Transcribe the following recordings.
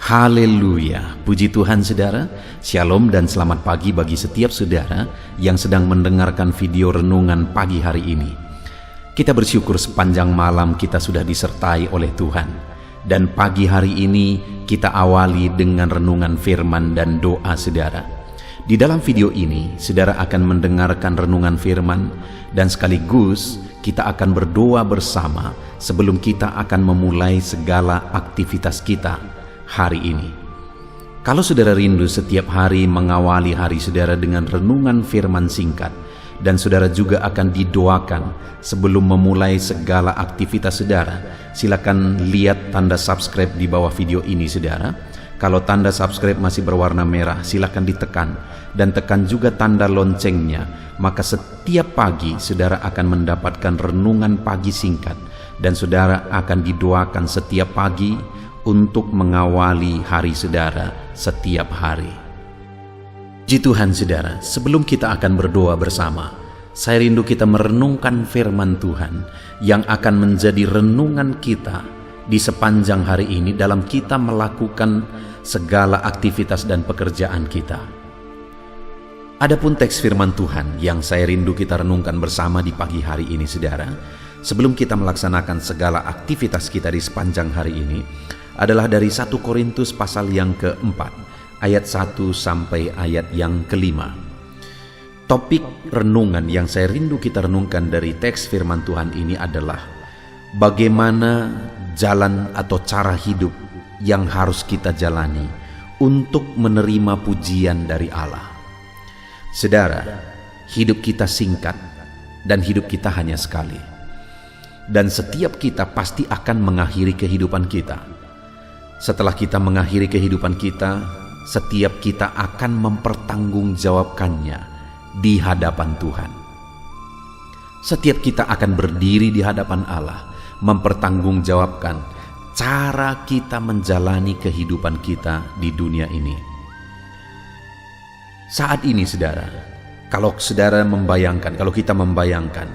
Haleluya, puji Tuhan saudara. Shalom dan selamat pagi bagi setiap saudara yang sedang mendengarkan video renungan pagi hari ini. Kita bersyukur sepanjang malam kita sudah disertai oleh Tuhan. Dan pagi hari ini kita awali dengan renungan firman dan doa saudara. Di dalam video ini saudara akan mendengarkan renungan firman dan sekaligus kita akan berdoa bersama sebelum kita akan memulai segala aktivitas kita hari ini. Kalau saudara rindu setiap hari mengawali hari saudara dengan renungan firman singkat, dan saudara juga akan didoakan sebelum memulai segala aktivitas saudara, silakan lihat tanda subscribe di bawah video ini saudara. Kalau tanda subscribe masih berwarna merah, silakan ditekan dan tekan juga tanda loncengnya. Maka setiap pagi saudara akan mendapatkan renungan pagi singkat dan saudara akan didoakan setiap pagi untuk mengawali hari saudara setiap hari. Puji Tuhan saudara, sebelum kita akan berdoa bersama, saya rindu kita merenungkan firman Tuhan yang akan menjadi renungan kita di sepanjang hari ini dalam kita melakukan segala aktivitas dan pekerjaan kita. Adapun teks firman Tuhan yang saya rindu kita renungkan bersama di pagi hari ini saudara, sebelum kita melaksanakan segala aktivitas kita di sepanjang hari ini, adalah dari 1 Korintus pasal yang keempat, ayat 1 sampai ayat yang kelima. Topik renungan yang saya rindu kita renungkan dari teks firman Tuhan ini adalah bagaimana jalan atau cara hidup yang harus kita jalani untuk menerima pujian dari Allah. Saudara, hidup kita singkat dan hidup kita hanya sekali. Dan setiap kita pasti akan mengakhiri kehidupan kita. Setelah kita mengakhiri kehidupan kita, setiap kita akan mempertanggungjawabkannya di hadapan Tuhan. Setiap kita akan berdiri di hadapan Allah, mempertanggungjawabkan cara kita menjalani kehidupan kita di dunia ini. Saat ini saudara, kalau kita membayangkan,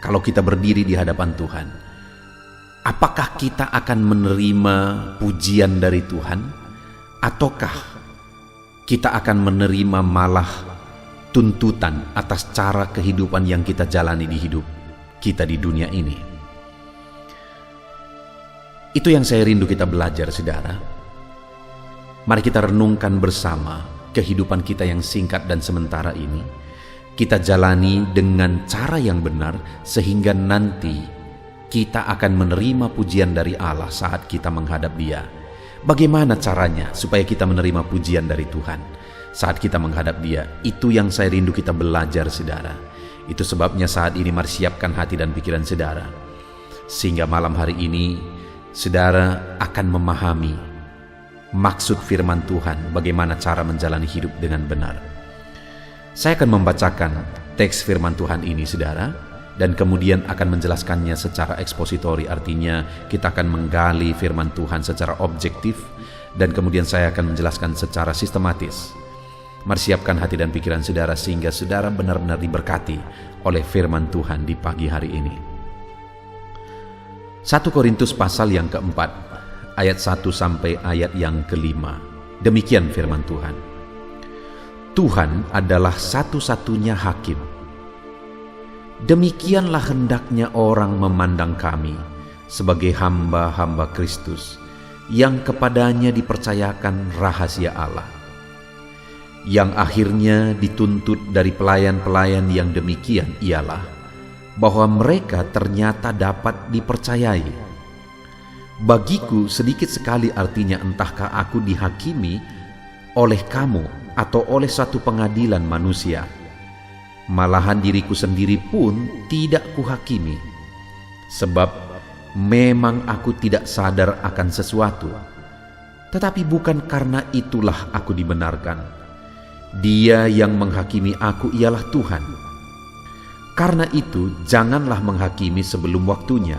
kalau kita berdiri di hadapan Tuhan, apakah kita akan menerima pujian dari Tuhan? Ataukah kita akan menerima malah tuntutan atas cara kehidupan yang kita jalani di hidup kita di dunia ini? Itu yang saya rindu kita belajar saudara. Mari kita renungkan bersama kehidupan kita yang singkat dan sementara ini. Kita jalani dengan cara yang benar sehingga nanti kita akan menerima pujian dari Allah saat kita menghadap Dia. Bagaimana caranya supaya kita menerima pujian dari Tuhan saat kita menghadap Dia? Itu yang saya rindu kita belajar saudara. Itu sebabnya saat ini mari siapkan hati dan pikiran saudara, sehingga malam hari ini saudara akan memahami maksud firman Tuhan, bagaimana cara menjalani hidup dengan benar. Saya akan membacakan teks firman Tuhan ini saudara, dan kemudian akan menjelaskannya secara ekspositori, artinya kita akan menggali firman Tuhan secara objektif, dan kemudian saya akan menjelaskan secara sistematis. Mari siapkan hati dan pikiran saudara sehingga saudara benar-benar diberkati oleh firman Tuhan di pagi hari ini. 1 Korintus pasal yang keempat, ayat 1 sampai ayat yang kelima. Demikian firman Tuhan. Tuhan adalah satu-satunya hakim. Demikianlah hendaknya orang memandang kami sebagai hamba-hamba Kristus yang kepadanya dipercayakan rahasia Allah, yang akhirnya dituntut dari pelayan-pelayan yang demikian ialah bahwa mereka ternyata dapat dipercayai. Bagiku sedikit sekali artinya entahkah aku dihakimi oleh kamu atau oleh satu pengadilan manusia. Malahan diriku sendiri pun tidak kuhakimi, sebab memang aku tidak sadar akan sesuatu. Tetapi bukan karena itulah aku dibenarkan. Dia yang menghakimi aku ialah Tuhan. Karena itu janganlah menghakimi sebelum waktunya,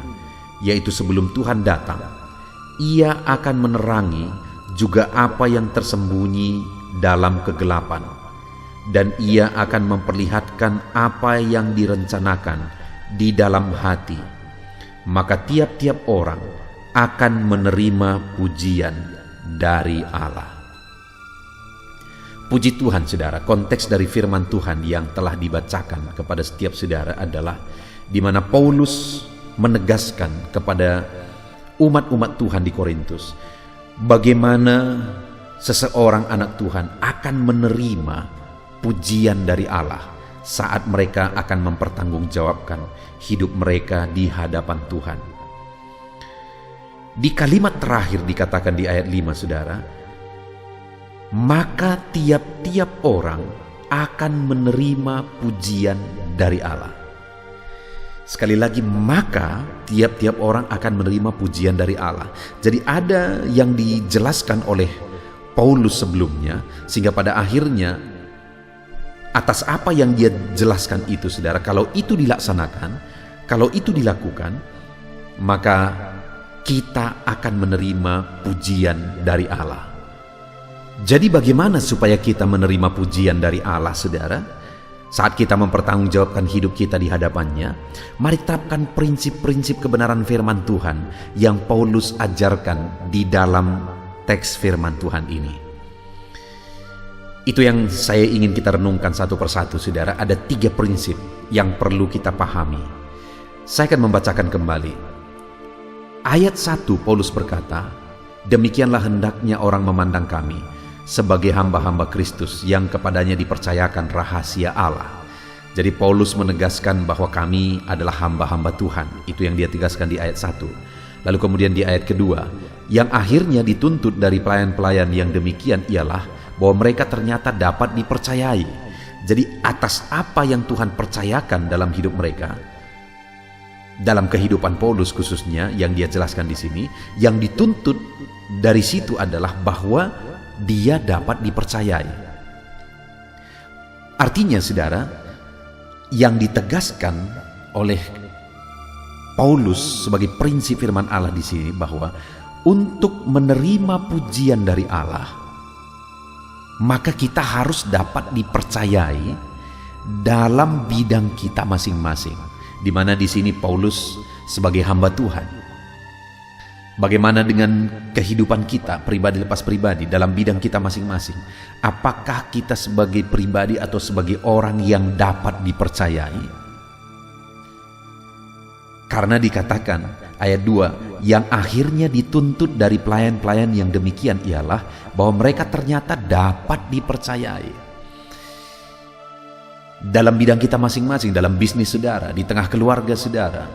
yaitu sebelum Tuhan datang. Ia akan menerangi juga apa yang tersembunyi dalam kegelapan, dan Ia akan memperlihatkan apa yang direncanakan di dalam hati. Maka tiap-tiap orang akan menerima pujian dari Allah. Puji Tuhan saudara, konteks dari firman Tuhan yang telah dibacakan kepada setiap saudara adalah di mana Paulus menegaskan kepada umat-umat Tuhan di Korintus bagaimana seseorang anak Tuhan akan menerima pujian dari Allah saat mereka akan mempertanggungjawabkan hidup mereka di hadapan Tuhan. Di kalimat terakhir dikatakan di ayat 5 saudara, maka tiap-tiap orang akan menerima pujian dari Allah. Sekali lagi, maka tiap-tiap orang akan menerima pujian dari Allah. Jadi ada yang dijelaskan oleh Paulus sebelumnya, sehingga pada akhirnya atas apa yang dia jelaskan itu saudara, kalau itu dilaksanakan, kalau itu dilakukan, maka kita akan menerima pujian dari Allah. Jadi bagaimana supaya kita menerima pujian dari Allah saudara? Saat kita mempertanggungjawabkan hidup kita di hadapannya, mari terapkan prinsip-prinsip kebenaran firman Tuhan yang Paulus ajarkan di dalam teks firman Tuhan ini. Itu yang saya ingin kita renungkan satu persatu saudara. Ada 3 prinsip yang perlu kita pahami. Saya akan membacakan kembali. Ayat 1 Paulus berkata, demikianlah hendaknya orang memandang kami sebagai hamba-hamba Kristus yang kepadanya dipercayakan rahasia Allah. Jadi Paulus menegaskan bahwa kami adalah hamba-hamba Tuhan. Itu yang dia tegaskan di ayat 1. Lalu kemudian di ayat kedua, yang akhirnya dituntut dari pelayan-pelayan yang demikian ialah bahwa mereka ternyata dapat dipercayai. Jadi atas apa yang Tuhan percayakan dalam hidup mereka, dalam kehidupan Paulus khususnya yang dia jelaskan di sini, yang dituntut dari situ adalah bahwa dia dapat dipercayai. Artinya saudara, yang ditegaskan oleh Paulus sebagai prinsip firman Allah di sini bahwa untuk menerima pujian dari Allah, maka kita harus dapat dipercayai dalam bidang kita masing-masing. Di mana di sini Paulus sebagai hamba Tuhan. Bagaimana dengan kehidupan kita pribadi lepas pribadi dalam bidang kita masing-masing? Apakah kita sebagai pribadi atau sebagai orang yang dapat dipercayai? Karena dikatakan ayat 2, yang akhirnya dituntut dari pelayan-pelayan yang demikian ialah bahwa mereka ternyata dapat dipercayai. Dalam bidang kita masing-masing, dalam bisnis saudara, di tengah keluarga saudara,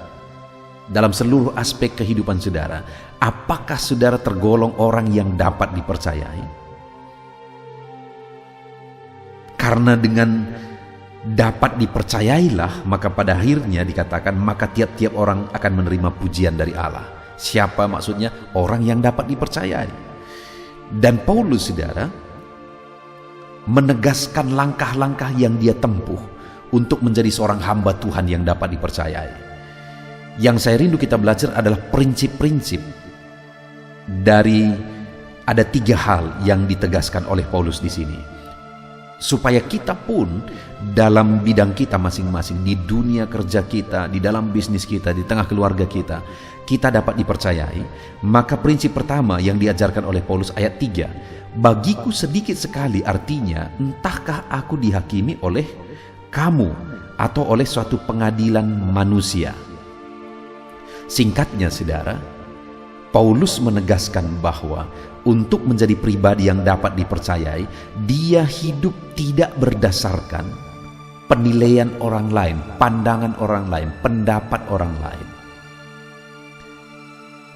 dalam seluruh aspek kehidupan saudara, apakah saudara tergolong orang yang dapat dipercayai? Karena dengan dapat dipercayailah, maka pada akhirnya dikatakan maka tiap-tiap orang akan menerima pujian dari Allah. Siapa maksudnya? Orang yang dapat dipercayai. Dan Paulus saudara menegaskan langkah-langkah yang dia tempuh untuk menjadi seorang hamba Tuhan yang dapat dipercayai. Yang saya rindu kita belajar adalah prinsip-prinsip dari ada 3 hal yang ditegaskan oleh Paulus di sini. Supaya kita pun dalam bidang kita masing-masing, di dunia kerja kita, di dalam bisnis kita, di tengah keluarga kita, kita dapat dipercayai. Maka prinsip pertama yang diajarkan oleh Paulus ayat 3, bagiku sedikit sekali, artinya entahkah aku dihakimi oleh kamu atau oleh suatu pengadilan manusia. Singkatnya saudara, Paulus menegaskan bahwa untuk menjadi pribadi yang dapat dipercayai, dia hidup tidak berdasarkan penilaian orang lain, pandangan orang lain, pendapat orang lain.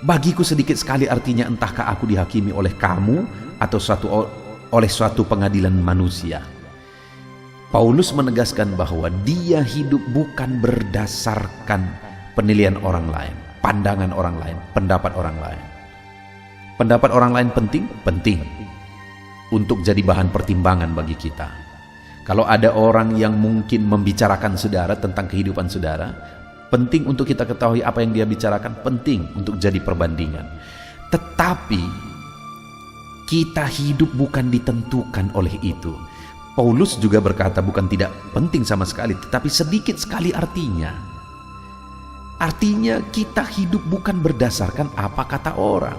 Bagiku sedikit sekali artinya entahkah aku dihakimi oleh kamu atau oleh suatu pengadilan manusia. Paulus menegaskan bahwa dia hidup bukan berdasarkan penilaian orang lain, pandangan orang lain, pendapat orang lain. Pendapat orang lain penting? Penting. Untuk jadi bahan pertimbangan bagi kita. Kalau ada orang yang mungkin membicarakan saudara tentang kehidupan saudara, penting untuk kita ketahui apa yang dia bicarakan, penting untuk jadi perbandingan. Tetapi kita hidup bukan ditentukan oleh itu. Paulus juga berkata bukan tidak penting sama sekali, tetapi sedikit sekali artinya. Artinya kita hidup bukan berdasarkan apa kata orang.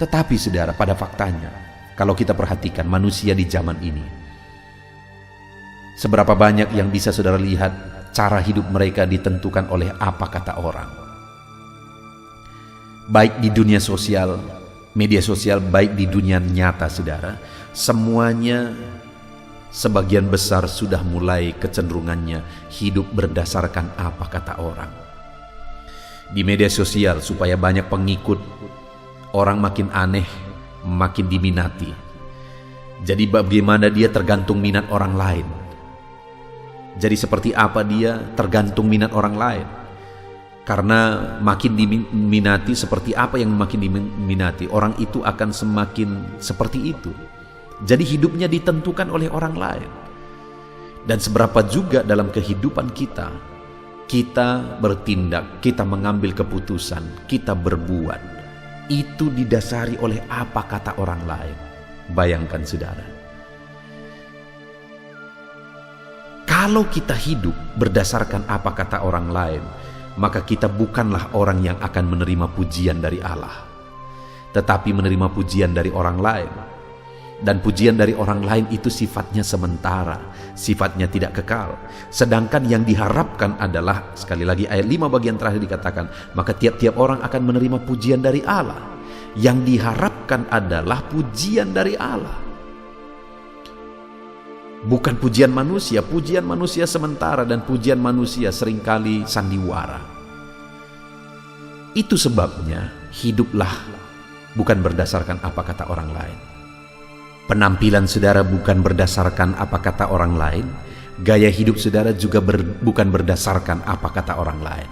Tetapi saudara, pada faktanya, kalau kita perhatikan manusia di zaman ini, seberapa banyak yang bisa saudara lihat cara hidup mereka ditentukan oleh apa kata orang. Baik di dunia sosial, media sosial, baik di dunia nyata saudara, semuanya sebagian besar sudah mulai kecenderungannya hidup berdasarkan apa kata orang. Di media sosial supaya banyak pengikut, orang makin aneh, makin diminati. Jadi bagaimana dia tergantung minat orang lain. Jadi seperti apa dia tergantung minat orang lain. Karena makin diminati, seperti apa yang makin diminati, orang itu akan semakin seperti itu. Jadi hidupnya ditentukan oleh orang lain. Dan seberapa juga dalam kehidupan kita, kita bertindak, kita mengambil keputusan, kita berbuat, itu didasari oleh apa kata orang lain. Bayangkan saudara, kalau kita hidup berdasarkan apa kata orang lain, maka kita bukanlah orang yang akan menerima pujian dari Allah, tetapi menerima pujian dari orang lain. Dan pujian dari orang lain itu sifatnya sementara, sifatnya tidak kekal. Sedangkan yang diharapkan adalah, sekali lagi ayat 5 bagian terakhir dikatakan, maka tiap-tiap orang akan menerima pujian dari Allah. Yang diharapkan adalah pujian dari Allah, bukan pujian manusia. Pujian manusia sementara dan pujian manusia seringkali sandiwara. Itu sebabnya hiduplah bukan berdasarkan apa kata orang lain. Penampilan saudara bukan berdasarkan apa kata orang lain. Gaya hidup saudara juga bukan berdasarkan apa kata orang lain.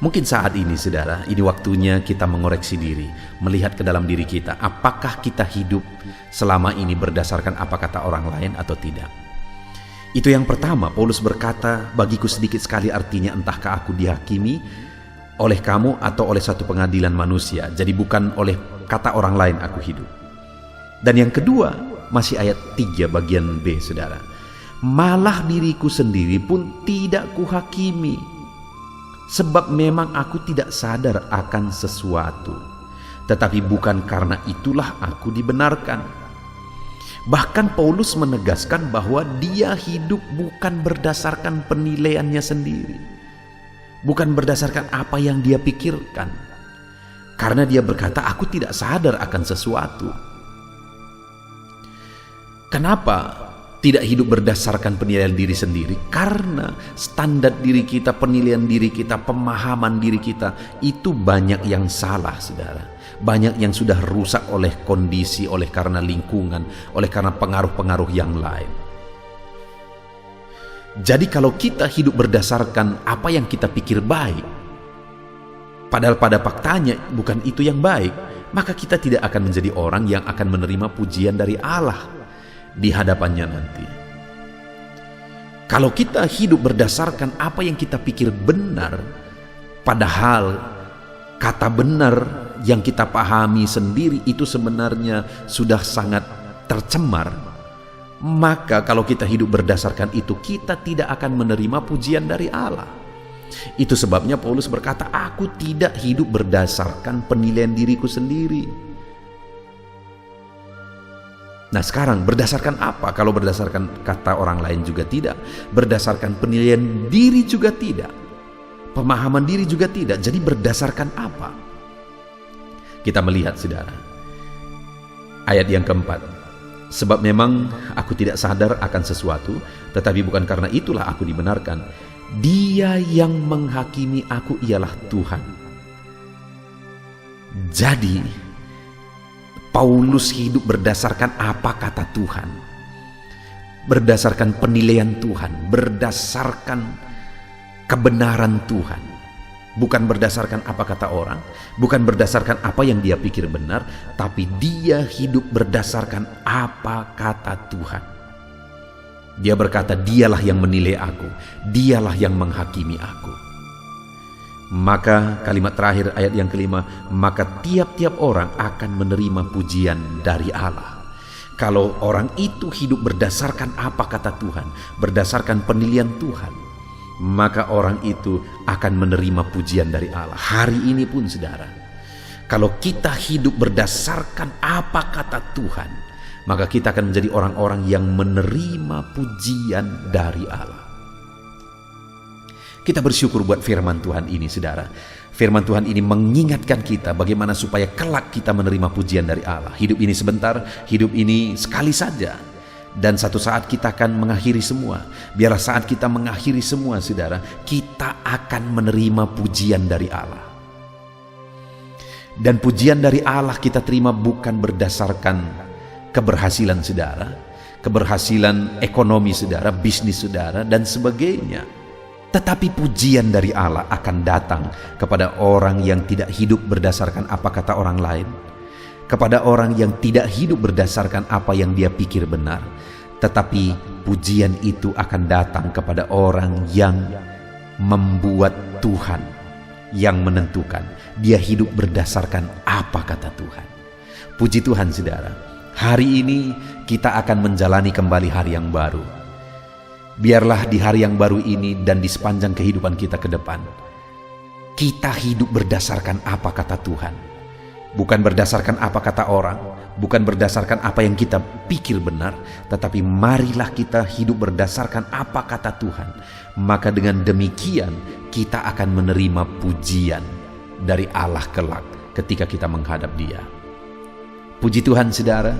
Mungkin saat ini saudara, ini waktunya kita mengoreksi diri, melihat ke dalam diri kita, apakah kita hidup selama ini berdasarkan apa kata orang lain atau tidak. Itu yang pertama. Paulus berkata, bagiku sedikit sekali artinya entahkah aku dihakimi oleh kamu atau oleh satu pengadilan manusia. Jadi bukan oleh kata orang lain aku hidup. Dan yang kedua, masih ayat 3 bagian B saudara, malah diriku sendiri pun tidak kuhakimi, sebab memang aku tidak sadar akan sesuatu, tetapi bukan karena itulah aku dibenarkan. Bahkan Paulus menegaskan bahwa dia hidup bukan berdasarkan penilaiannya sendiri, bukan berdasarkan apa yang dia pikirkan, karena dia berkata, aku tidak sadar akan sesuatu. Kenapa tidak hidup berdasarkan penilaian diri sendiri? Karena standar diri kita, penilaian diri kita, pemahaman diri kita itu banyak yang salah saudara. Banyak yang sudah rusak oleh kondisi, oleh karena lingkungan, oleh karena pengaruh-pengaruh yang lain. Jadi kalau kita hidup berdasarkan apa yang kita pikir baik, padahal pada faktanya bukan itu yang baik, maka kita tidak akan menjadi orang yang akan menerima pujian dari Allah di hadapannya nanti. Kalau kita hidup berdasarkan apa yang kita pikir benar, padahal kata benar yang kita pahami sendiri itu sebenarnya sudah sangat tercemar, maka kalau kita hidup berdasarkan itu, kita tidak akan menerima pujian dari Allah. Itu sebabnya Paulus berkata, aku tidak hidup berdasarkan penilaian diriku sendiri. Nah sekarang berdasarkan apa? Kalau berdasarkan kata orang lain juga tidak, berdasarkan penilaian diri juga tidak, pemahaman diri juga tidak. Jadi berdasarkan apa? Kita melihat saudara, ayat yang keempat, sebab memang aku tidak sadar akan sesuatu, tetapi bukan karena itulah aku dibenarkan. Dia yang menghakimi aku ialah Tuhan. Jadi Paulus hidup berdasarkan apa kata Tuhan, berdasarkan penilaian Tuhan, berdasarkan kebenaran Tuhan, bukan berdasarkan apa kata orang, bukan berdasarkan apa yang dia pikir benar, tapi dia hidup berdasarkan apa kata Tuhan. Dia berkata, dialah yang menilai aku, dialah yang menghakimi aku. Maka kalimat terakhir ayat yang kelima, maka tiap-tiap orang akan menerima pujian dari Allah. Kalau orang itu hidup berdasarkan apa kata Tuhan, berdasarkan penilaian Tuhan, maka orang itu akan menerima pujian dari Allah. Hari ini pun saudara, Kalau kita hidup berdasarkan apa kata Tuhan, maka kita akan menjadi orang-orang yang menerima pujian dari Allah. Kita bersyukur buat firman Tuhan ini, saudara. Firman Tuhan ini mengingatkan kita bagaimana supaya kelak kita menerima pujian dari Allah. Hidup ini sebentar, hidup ini sekali saja. Dan satu saat kita akan mengakhiri semua. Biarlah saat kita mengakhiri semua, saudara, kita akan menerima pujian dari Allah. Dan pujian dari Allah kita terima bukan berdasarkan keberhasilan saudara, keberhasilan ekonomi saudara, bisnis saudara, dan sebagainya. Tetapi pujian dari Allah akan datang kepada orang yang tidak hidup berdasarkan apa kata orang lain, kepada orang yang tidak hidup berdasarkan apa yang dia pikir benar. Tetapi pujian itu akan datang kepada orang yang membuat Tuhan yang menentukan. Dia hidup berdasarkan apa kata Tuhan. Puji Tuhan, saudara. Hari ini kita akan menjalani kembali hari yang baru. Biarlah di hari yang baru ini dan di sepanjang kehidupan kita ke depan, kita hidup berdasarkan apa kata Tuhan. Bukan berdasarkan apa kata orang, bukan berdasarkan apa yang kita pikir benar, tetapi marilah kita hidup berdasarkan apa kata Tuhan. Maka dengan demikian kita akan menerima pujian dari Allah kelak ketika kita menghadap Dia. Puji Tuhan, saudara.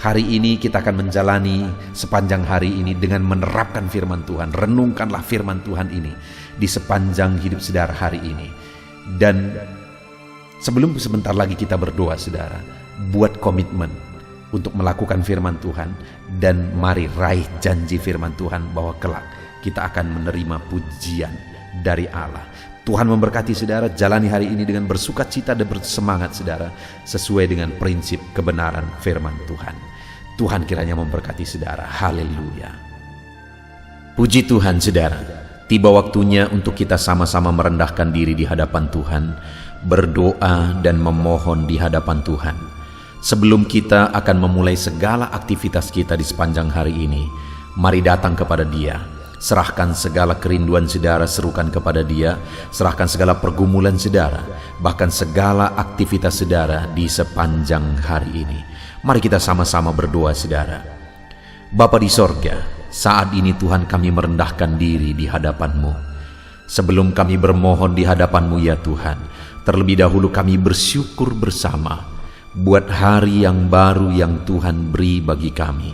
Hari ini kita akan menjalani sepanjang hari ini dengan menerapkan firman Tuhan. Renungkanlah firman Tuhan ini di sepanjang hidup saudara hari ini. Dan sebelum sebentar lagi kita berdoa, saudara, buat komitmen untuk melakukan firman Tuhan. Dan mari raih janji firman Tuhan bahwa kelak kita akan menerima pujian dari Allah. Tuhan memberkati saudara, jalani hari ini dengan bersukacita dan bersemangat saudara, sesuai dengan prinsip kebenaran firman Tuhan. Tuhan kiranya memberkati saudara. Haleluya. Puji Tuhan, saudara. Tiba waktunya untuk kita sama-sama merendahkan diri di hadapan Tuhan, berdoa dan memohon di hadapan Tuhan. Sebelum kita akan memulai segala aktivitas kita di sepanjang hari ini, mari datang kepada Dia. Serahkan segala kerinduan saudara, serukan kepada Dia. Serahkan segala pergumulan saudara, bahkan segala aktivitas saudara di sepanjang hari ini. Mari kita sama-sama berdoa, saudara. Bapa di sorga, saat ini Tuhan kami merendahkan diri di hadapan-Mu. Sebelum kami bermohon di hadapan-Mu ya Tuhan, terlebih dahulu kami bersyukur bersama buat hari yang baru yang Tuhan beri bagi kami.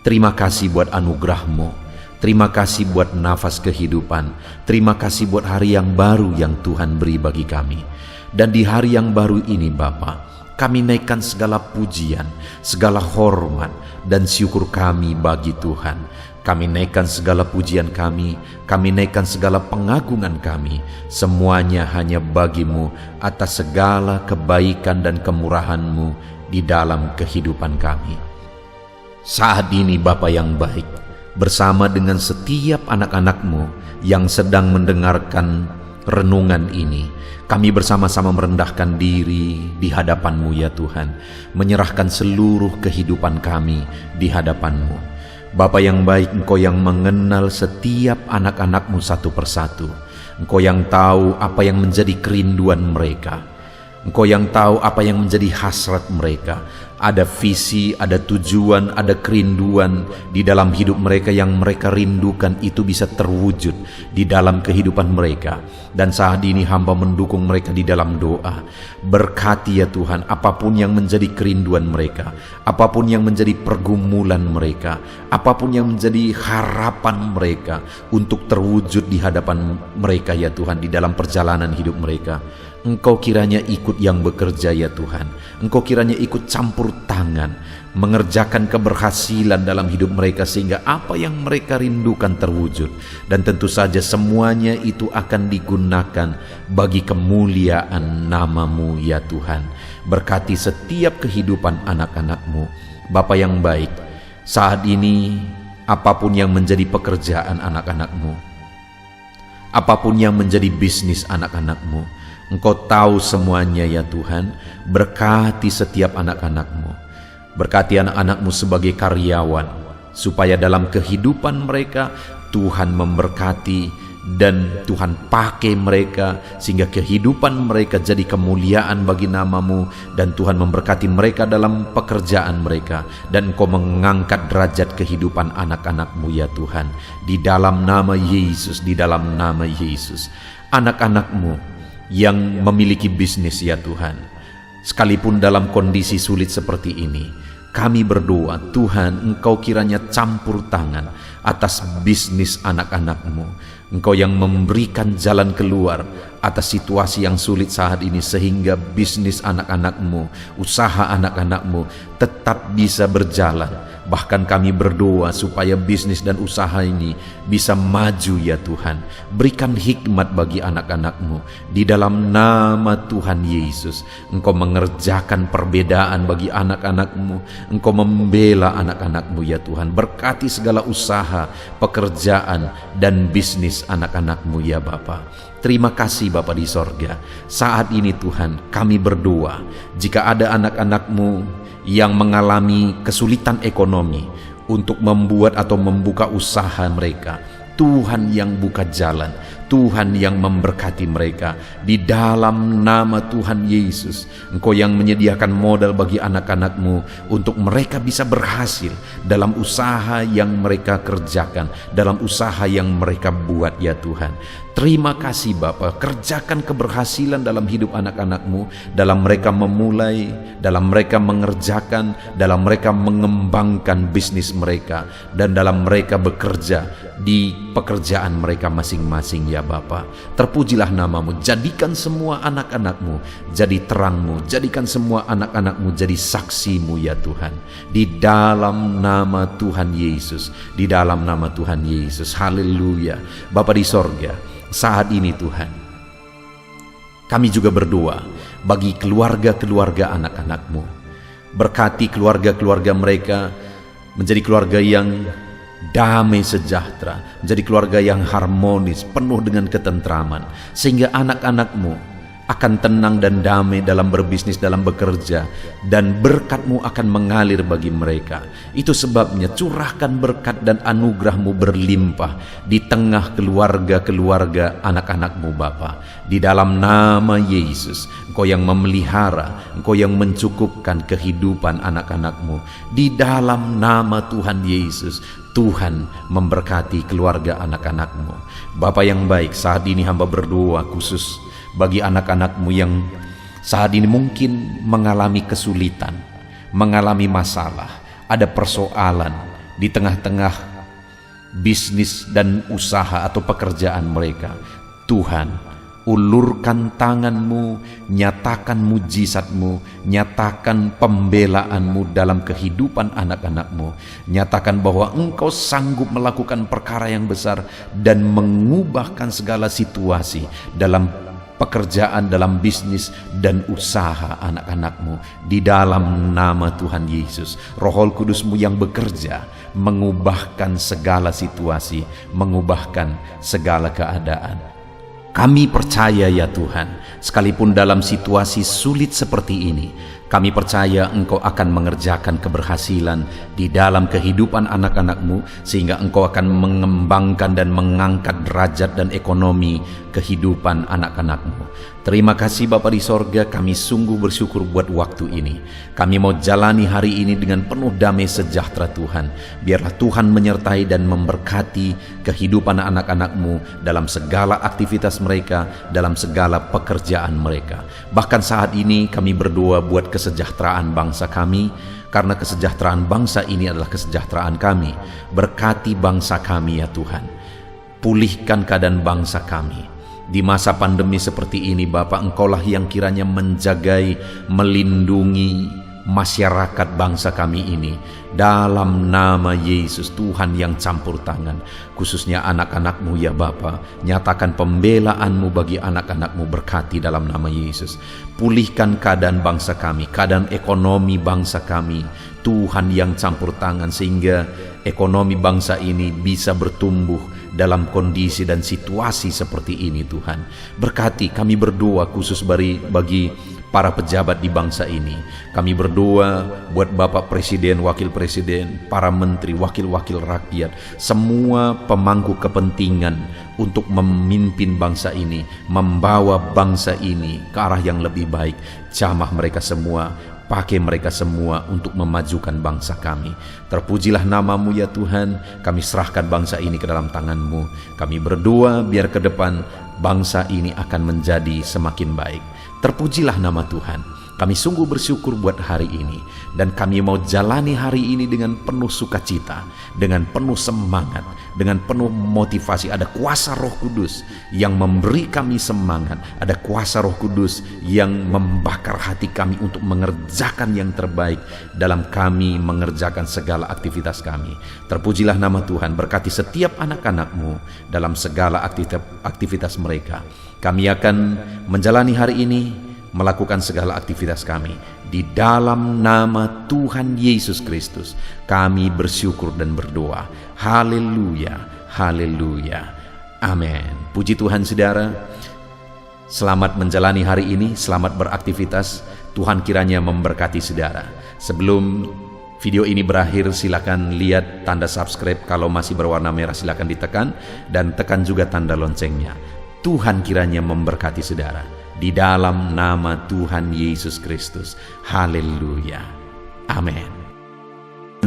Terima kasih buat anugerah-Mu. Terima kasih buat nafas kehidupan. Terima kasih buat hari yang baru yang Tuhan beri bagi kami. Dan di hari yang baru ini Bapa, kami naikkan segala pujian, segala hormat dan syukur kami bagi Tuhan. Kami naikkan segala pujian kami naikkan segala pengagungan kami. Semuanya hanya bagi-Mu atas segala kebaikan dan kemurahan-Mu di dalam kehidupan kami. Saat ini Bapa yang baik, bersama dengan setiap anak-anak-Mu yang sedang mendengarkan renungan ini, kami bersama-sama merendahkan diri di hadapan-Mu ya Tuhan, menyerahkan seluruh kehidupan kami di hadapan-Mu. Bapa yang baik, Engkau yang mengenal setiap anak-anak-Mu satu persatu. Engkau yang tahu apa yang menjadi kerinduan mereka. Engkau yang tahu apa yang menjadi hasrat mereka. Ada visi, ada tujuan, ada kerinduan di dalam hidup mereka yang mereka rindukan itu bisa terwujud di dalam kehidupan mereka. Dan saat ini hamba mendukung mereka di dalam doa. Berkati ya Tuhan apapun yang menjadi kerinduan mereka, apapun yang menjadi pergumulan mereka, apapun yang menjadi harapan mereka untuk terwujud di hadapan mereka ya Tuhan di dalam perjalanan hidup mereka. Engkau kiranya ikut yang bekerja ya Tuhan. Engkau kiranya ikut campur tangan, mengerjakan keberhasilan dalam hidup mereka sehingga apa yang mereka rindukan terwujud. Dan tentu saja semuanya itu akan digunakan bagi kemuliaan nama-Mu ya Tuhan. Berkati setiap kehidupan anak-anak-Mu. Bapa yang baik, saat ini apapun yang menjadi pekerjaan anak-anak-Mu, apapun yang menjadi bisnis anak-anak-Mu, Engkau tahu semuanya ya Tuhan. Berkati setiap anak-anak-Mu. Berkati anak-anak-Mu sebagai karyawan, supaya dalam kehidupan mereka Tuhan memberkati dan Tuhan pakai mereka sehingga kehidupan mereka jadi kemuliaan bagi nama-Mu, dan Tuhan memberkati mereka dalam pekerjaan mereka, dan Engkau mengangkat derajat kehidupan anak-anak-Mu ya Tuhan, di dalam nama Yesus, di dalam nama Yesus. Anak-anak-Mu yang memiliki bisnis ya Tuhan, sekalipun dalam kondisi sulit seperti ini, kami berdoa Tuhan, Engkau kiranya campur tangan atas bisnis anak-anak-Mu. Engkau yang memberikan jalan keluar atas situasi yang sulit saat ini, sehingga bisnis anak-anak-Mu, usaha anak-anak-Mu tetap bisa berjalan. Bahkan kami berdoa supaya bisnis dan usaha ini bisa maju ya Tuhan. Berikan hikmat bagi anak-anak-Mu. Di dalam nama Tuhan Yesus, Engkau mengerjakan perbedaan bagi anak-anak-Mu. Engkau membela anak-anak-Mu ya Tuhan. Berkati segala usaha, pekerjaan, dan bisnis anak-anak-Mu ya Bapa. Terima kasih Bapa di sorga. Saat ini Tuhan, kami berdoa, jika ada anak-anak-Mu yang mengalami kesulitan ekonomi untuk membuat atau membuka usaha mereka, Tuhan yang buka jalan, Tuhan yang memberkati mereka. Di dalam nama Tuhan Yesus, Engkau yang menyediakan modal bagi anak-anak-Mu untuk mereka bisa berhasil dalam usaha yang mereka kerjakan, dalam usaha yang mereka buat ya Tuhan. Terima kasih Bapa, kerjakan keberhasilan dalam hidup anak-anak-Mu, dalam mereka memulai, dalam mereka mengerjakan, dalam mereka mengembangkan bisnis mereka, dan dalam mereka bekerja di pekerjaan mereka masing-masing ya Bapa. Terpujilah nama-Mu, jadikan semua anak-anak-Mu jadi terang-Mu, jadikan semua anak-anak-Mu jadi saksi-Mu ya Tuhan. Di dalam nama Tuhan Yesus, di dalam nama Tuhan Yesus, haleluya. Bapa di sorga, saat ini Tuhan, kami juga berdoa bagi keluarga-keluarga anak-anak-Mu. Berkati keluarga-keluarga mereka menjadi keluarga yang damai sejahtera, menjadi keluarga yang harmonis, penuh dengan ketentraman, sehingga anak-anak-Mu akan tenang dan damai dalam berbisnis, dalam bekerja, dan berkat-Mu akan mengalir bagi mereka. Itu sebabnya curahkan berkat dan anugerah-Mu berlimpah di tengah keluarga-keluarga anak-anak-Mu Bapa. Di dalam nama Yesus, Engkau yang memelihara, Engkau yang mencukupkan kehidupan anak-anak-Mu. Di dalam nama Tuhan Yesus, Tuhan memberkati keluarga anak-anak-Mu. Bapa yang baik, saat ini hamba berdoa khusus bagi anak-anak-Mu yang saat ini mungkin mengalami kesulitan, mengalami masalah, ada persoalan di tengah-tengah bisnis dan usaha atau pekerjaan mereka. Tuhan, ulurkan tangan-Mu, nyatakan mujizat-Mu, nyatakan pembelaan-Mu dalam kehidupan anak-anak-Mu. Nyatakan bahwa Engkau sanggup melakukan perkara yang besar dan mengubahkan segala situasi dalam pekerjaan, dalam bisnis dan usaha anak-anak-Mu. Di dalam nama Tuhan Yesus, Roh Kudus-Mu yang bekerja mengubahkan segala situasi, mengubahkan segala keadaan. Kami percaya ya Tuhan, sekalipun dalam situasi sulit seperti ini, kami percaya Engkau akan mengerjakan keberhasilan di dalam kehidupan anak-anak-Mu, sehingga Engkau akan mengembangkan dan mengangkat derajat dan ekonomi kehidupan anak-anak-Mu. Terima kasih Bapa di sorga, kami sungguh bersyukur buat waktu ini. Kami mau jalani hari ini dengan penuh damai sejahtera Tuhan. Biarlah Tuhan menyertai dan memberkati kehidupan anak-anak-Mu dalam segala aktivitas mereka, dalam segala pekerjaan mereka. Bahkan saat ini kami berdoa buat kesejahteraan bangsa kami, karena kesejahteraan bangsa ini adalah kesejahteraan kami. Berkati bangsa kami ya Tuhan, pulihkan keadaan bangsa kami. Di masa pandemi seperti ini Bapa, Engkaulah yang kiranya menjagai, melindungi masyarakat bangsa kami ini. Dalam nama Yesus, Tuhan yang campur tangan, khususnya anak-anak-Mu ya Bapa, nyatakan pembelaan-Mu bagi anak-anak-Mu, berkati dalam nama Yesus. Pulihkan keadaan bangsa kami, keadaan ekonomi bangsa kami, Tuhan yang campur tangan, sehingga ekonomi bangsa ini bisa bertumbuh dalam kondisi dan situasi seperti ini. Tuhan berkati, kami berdoa khusus bagi para pejabat di bangsa ini. Kami berdoa buat Bapak Presiden, Wakil Presiden, para menteri, wakil-wakil rakyat, semua pemangku kepentingan untuk memimpin bangsa ini, membawa bangsa ini ke arah yang lebih baik. Jamah mereka semua, pakai mereka semua untuk memajukan bangsa kami. Terpujilah namamu ya Tuhan. Kami serahkan bangsa ini ke dalam tangan-Mu. Kami berdoa biar ke depan bangsa ini akan menjadi semakin baik. Terpujilah nama Tuhan. Kami sungguh bersyukur buat hari ini, dan kami mau jalani hari ini dengan penuh sukacita, dengan penuh semangat, dengan penuh motivasi. Ada kuasa Roh Kudus yang memberi kami semangat, ada kuasa Roh Kudus yang membakar hati kami untuk mengerjakan yang terbaik dalam kami mengerjakan segala aktivitas kami. Terpujilah nama Tuhan. Berkati setiap anak-anak-Mu dalam segala aktivitas mereka. Kami akan menjalani hari ini, melakukan segala aktivitas kami di dalam nama Tuhan Yesus Kristus. Kami bersyukur dan berdoa. Haleluya, haleluya, amin. Puji Tuhan saudara. Selamat menjalani hari ini, selamat beraktivitas. Tuhan kiranya memberkati saudara. Sebelum video ini berakhir, silakan lihat tanda subscribe. Kalau masih berwarna merah silakan ditekan, dan tekan juga tanda loncengnya. Tuhan kiranya memberkati saudara di dalam nama Tuhan Yesus Kristus. Haleluya, amin.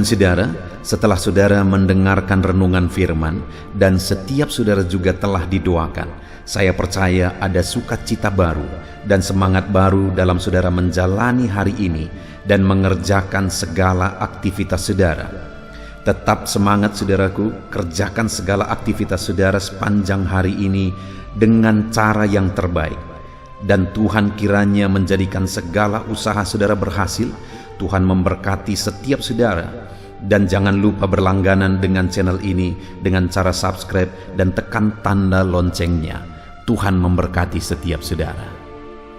Saudara, setelah saudara mendengarkan renungan firman dan setiap saudara juga telah didoakan, saya percaya ada sukacita baru dan semangat baru dalam saudara menjalani hari ini dan mengerjakan segala aktivitas saudara. Tetap semangat saudaraku, kerjakan segala aktivitas saudara sepanjang hari ini dengan cara yang terbaik. Dan Tuhan kiranya menjadikan segala usaha saudara berhasil. Tuhan memberkati setiap saudara. Dan jangan lupa berlangganan dengan channel ini dengan cara subscribe dan tekan tanda loncengnya. Tuhan memberkati setiap saudara.